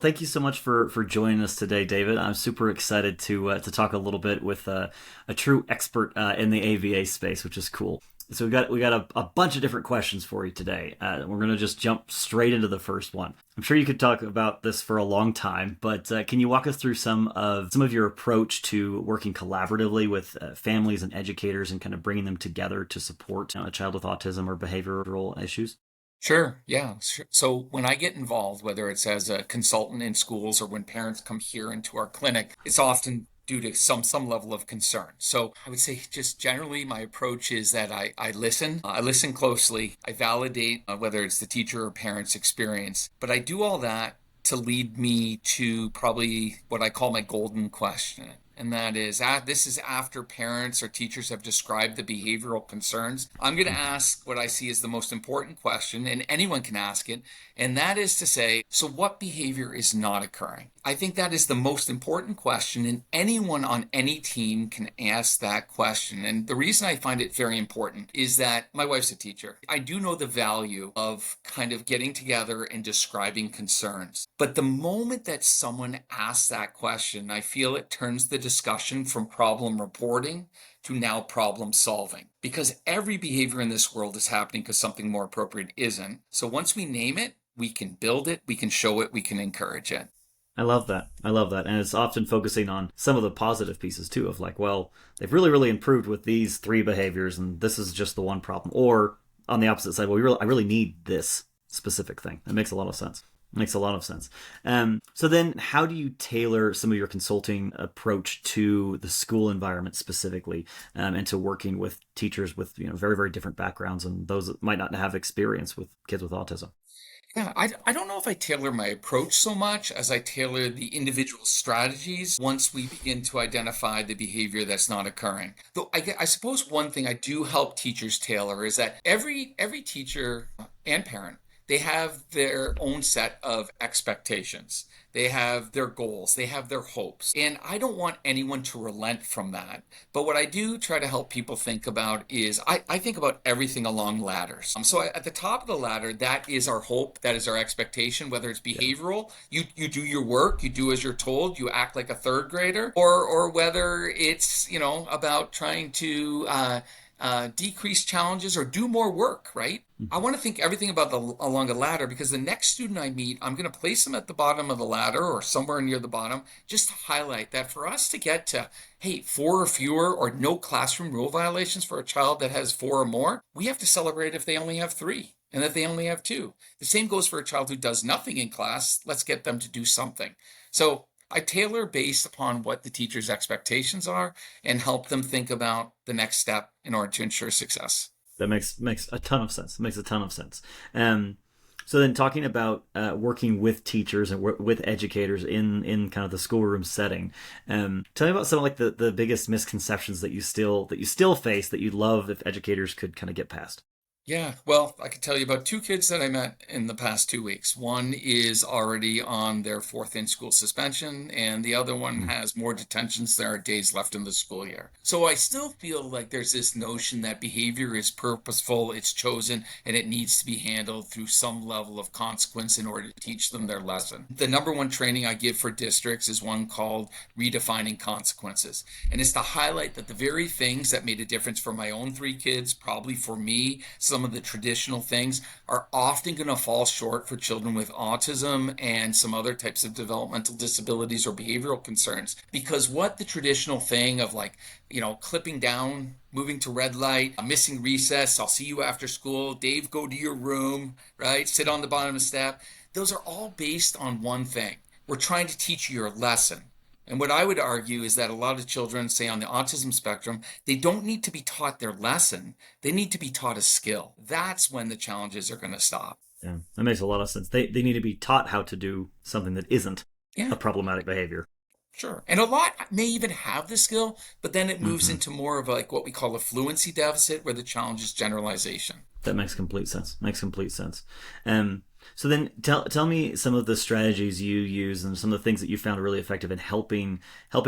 Thank you so much for joining us today, David. I'm super excited to talk a little bit with a true expert in the AVA space, which is cool. So we got a bunch of different questions for you today. We're gonna just jump straight into the first one. I'm sure you could talk about this for a long time, but can you walk us through some of your approach to working collaboratively with families and educators and kind of bringing them together to support a child with autism or behavioral issues? Sure. Yeah. Sure. So when I get involved, whether it's as a consultant in schools or when parents come here into our clinic, it's often due to some level of concern. So I would say just generally my approach is that I listen. I listen closely. I validate whether it's the teacher or parent's experience. But I do all that to lead me to probably what I call my golden question. And that is, this is after parents or teachers have described the behavioral concerns. I'm going to ask what I see as the most important question, and anyone can ask it. And that is to say, so what behavior is not occurring? I think that is the most important question, and anyone on any team can ask that question. And the reason I find it very important is that my wife's a teacher. I do know the value of kind of getting together and describing concerns. But the moment that someone asks that question, I feel it turns the discussion from problem reporting to now problem solving. Because every behavior in this world is happening because something more appropriate isn't. So once we name it, we can build it, we can show it, we can encourage it. I love that. I love that. And it's often focusing on some of the positive pieces too of like, well, they've really improved with these three behaviors and this is just the one problem. Or on the opposite side, well, I really need this specific thing. That makes a lot of sense. Makes a lot of sense. So then how do you tailor some of your consulting approach to the school environment specifically, and to working with teachers with, very different backgrounds and those that might not have experience with kids with autism? Yeah, I don't know if I tailor my approach so much as I tailor the individual strategies once we begin to identify the behavior that's not occurring. Though I suppose one thing I do help teachers tailor is that every teacher and parent, they have their own set of expectations. They have their goals, they have their hopes. And I don't want anyone to relent from that. But what I do try to help people think about is I think about everything along ladders. So at the top of the ladder, that is our hope, that is our expectation, whether it's Yeah. behavioral, you do your work, you do as you're told, you act like a third grader, or whether it's, about trying to decrease challenges or do more work, right? I want to think everything about along a ladder because the next student I meet, I'm going to place them at the bottom of the ladder or somewhere near the bottom, just to highlight that for us to get to, hey, four or fewer or no classroom rule violations for a child that has four or more, we have to celebrate if they only have three and that they only have two. The same goes for a child who does nothing in class. Let's get them to do something. So I tailor based upon what the teacher's expectations are and help them think about the next step in order to ensure success. That makes a ton of sense. Makes a ton of sense. Um, so then, talking about working with teachers and with educators in kind of the schoolroom setting, tell me about some of like the biggest misconceptions that you still face that you'd love if educators could kind of get past. Yeah, well, I could tell you about two kids that I met in the past 2 weeks. One is already on their fourth in school suspension, and the other one Mm. has more detentions than are days left in the school year. So I still feel like there's this notion that behavior is purposeful, it's chosen, and it needs to be handled through some level of consequence in order to teach them their lesson. The number one training I give for districts is one called Redefining Consequences. And it's to highlight that the very things that made a difference for my own three kids, probably for me, some of the traditional things are often going to fall short for children with autism and some other types of developmental disabilities or behavioral concerns. Because what the traditional thing of like, clipping down, moving to red light, missing recess, I'll see you after school, Dave, go to your room, right? Sit on the bottom of the step. Those are all based on one thing. We're trying to teach you your lesson. And what I would argue is that a lot of children, say on the autism spectrum, they don't need to be taught their lesson. They need to be taught a skill. That's when the challenges are going to stop. Yeah, that makes a lot of sense. They need to be taught how to do something that isn't Yeah, a problematic behavior. sure. And a lot may even have the skill, but then it moves Hmm. into more of like what we call a fluency deficit where the challenge is generalization. That makes complete sense. Makes complete sense. Um, so then tell me some of the strategies you use and some of the things that you found really effective in helping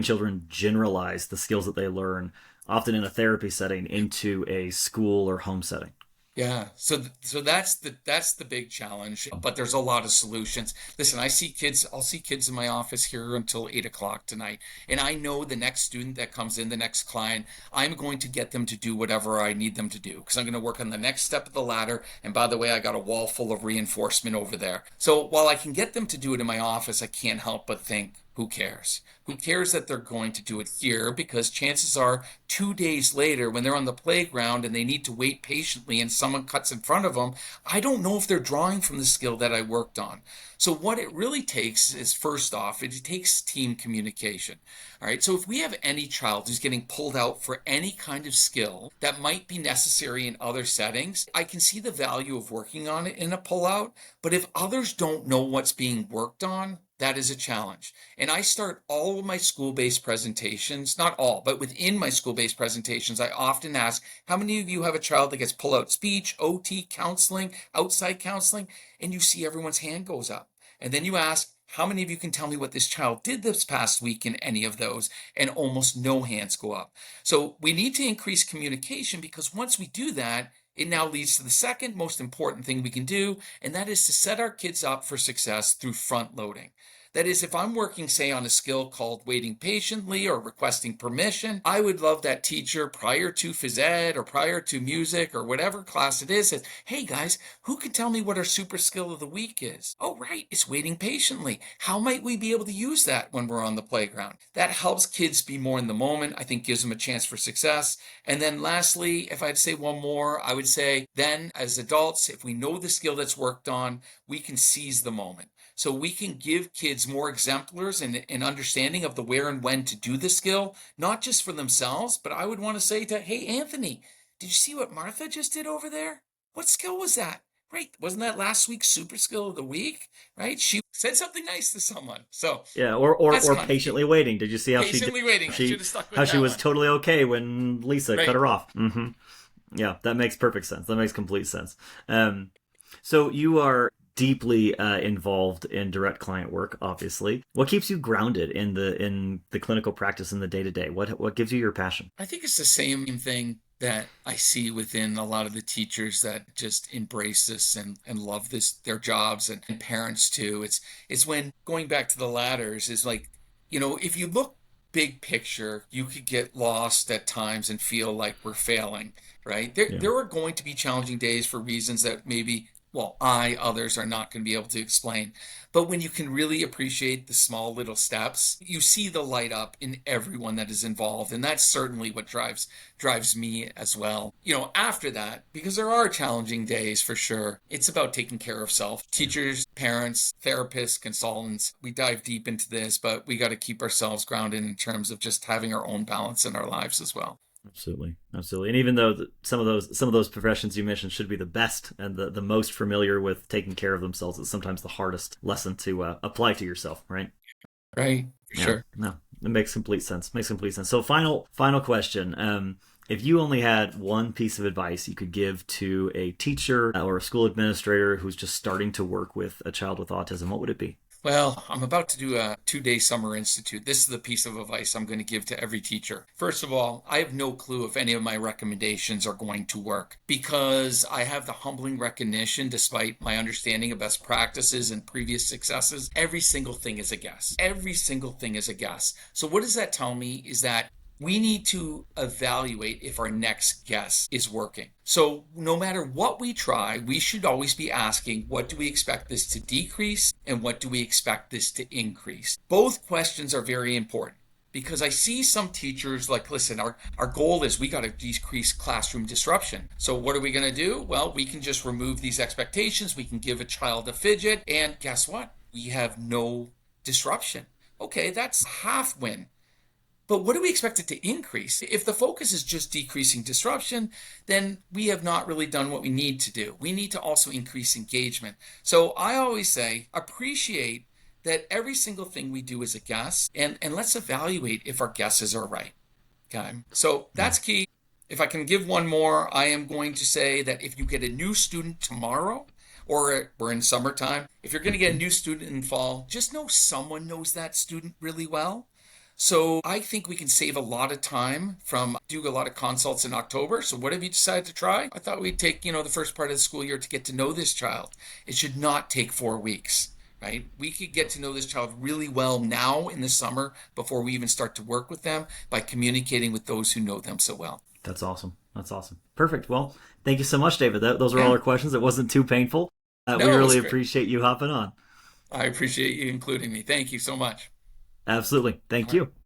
children generalize the skills that they learn, often in a therapy setting, into a school or home setting. Yeah, so that's the big challenge, but there's a lot of solutions. Listen, I'll see kids in my office here until 8 o'clock tonight, and I know the next student that comes in, the next client, I'm going to get them to do whatever I need them to do because I'm going to work on the next step of the ladder. And by the way, I got a wall full of reinforcement over there. So while I can get them to do it in my office, I can't help but think, who cares? Who cares that they're going to do it here? Because chances are 2 days later, when they're on the playground and they need to wait patiently and someone cuts in front of them, I don't know if they're drawing from the skill that I worked on. So, what it really takes is first off, it takes team communication. All right. So, if we have any child who's getting pulled out for any kind of skill that might be necessary in other settings, I can see the value of working on it in a pullout. But if others don't know what's being worked on, that is a challenge. And I start all of my school-based presentations, not all, but within my school-based presentations, I often ask, how many of you have a child that gets pull-out speech, OT, counseling, outside counseling? And you see everyone's hand goes up. And then you ask, how many of you can tell me what this child did this past week in any of those? And almost no hands go up. So we need to increase communication because once we do that, it now leads to the second most important thing we can do, and that is to set our kids up for success through front loading. That is, if I'm working, say, on a skill called waiting patiently or requesting permission, I would love that teacher prior to phys ed or prior to music or whatever class it is says, hey guys, who can tell me what our super skill of the week is? Oh, right, it's waiting patiently. How might we be able to use that when we're on the playground? That helps kids be more in the moment, I think gives them a chance for success. And then lastly, if I had to say one more, I would say then as adults, if we know the skill that's worked on, we can seize the moment. So we can give kids more exemplars and an understanding of the where and when to do the skill, not just for themselves, but I would want to say to, hey, Anthony, did you see what Martha just did over there? What skill was that? Right. Wasn't that last week's super skill of the week? Right. She said something nice to someone. So Yeah, or kind of patiently waiting. Did you see how patiently waiting. I should she have stuck with how she that was one. totally okay when Lisa cut Right. her off? Yeah, that makes perfect sense. That makes complete sense. Um, so you are deeply involved in direct client work, obviously. What keeps you grounded in the clinical practice in the day to day? What gives you your passion? I think it's the same thing that I see within a lot of the teachers that just embrace this and love this their jobs and parents too. It's when going back to the ladders is like, if you look big picture, you could get lost at times and feel like we're failing, right? There Yeah. there are going to be challenging days for reasons that maybe others are not going to be able to explain. But when you can really appreciate the small little steps, you see the light up in everyone that is involved. And that's certainly what drives me as well. After that, because there are challenging days for sure, it's about taking care of self. Teachers, parents, therapists, consultants, we dive deep into this, but we got to keep ourselves grounded in terms of just having our own balance in our lives as well. Absolutely, absolutely. And even though some of those professions you mentioned should be the best and the most familiar with taking care of themselves, it's sometimes the hardest lesson to apply to yourself, right? Right? For Yeah, sure. no, it makes complete sense. Makes complete sense. So, final question. If you only had one piece of advice you could give to a teacher or a school administrator who's just starting to work with a child with autism, what would it be? Well, I'm about to do a 2 day summer institute. This is the piece of advice I'm going to give to every teacher. First of all, I have no clue if any of my recommendations are going to work because I have the humbling recognition, despite my understanding of best practices and previous successes, every single thing is a guess. Every single thing is a guess. So, what does that tell me is that we need to evaluate if our next guess is working. So, no matter what we try, we should always be asking, what do we expect this to decrease and what do we expect this to increase? Both questions are very important because I see some teachers like, listen, our goal is we got to decrease classroom disruption. So, what are we going to do? Well, we can just remove these expectations. We can give a child a fidget, and guess what? We have no disruption. Okay, that's half win. But what do we expect it to increase? If the focus is just decreasing disruption, then we have not really done what we need to do. We need to also increase engagement. So I always say, appreciate that every single thing we do is a guess, and let's evaluate if our guesses are right. Okay. So Yeah. that's key. If I can give one more, I am going to say that if you get a new student tomorrow, or we're in summertime, if you're going to get a new student in fall, just know someone knows that student really well. So I think we can save a lot of time from do a lot of consults in October. So what have you decided to try? I thought we'd take, the first part of the school year to get to know this child. It should not take 4 weeks, right? We could get to know this child really well now in the summer before we even start to work with them by communicating with those who know them so well. That's awesome. That's awesome. Perfect. Well, thank you so much, David. Those are all Yeah. our questions. It wasn't too painful. We No, it was really great. appreciate you hopping on. I appreciate you including me. Thank you so much. Absolutely. Thank All right. you.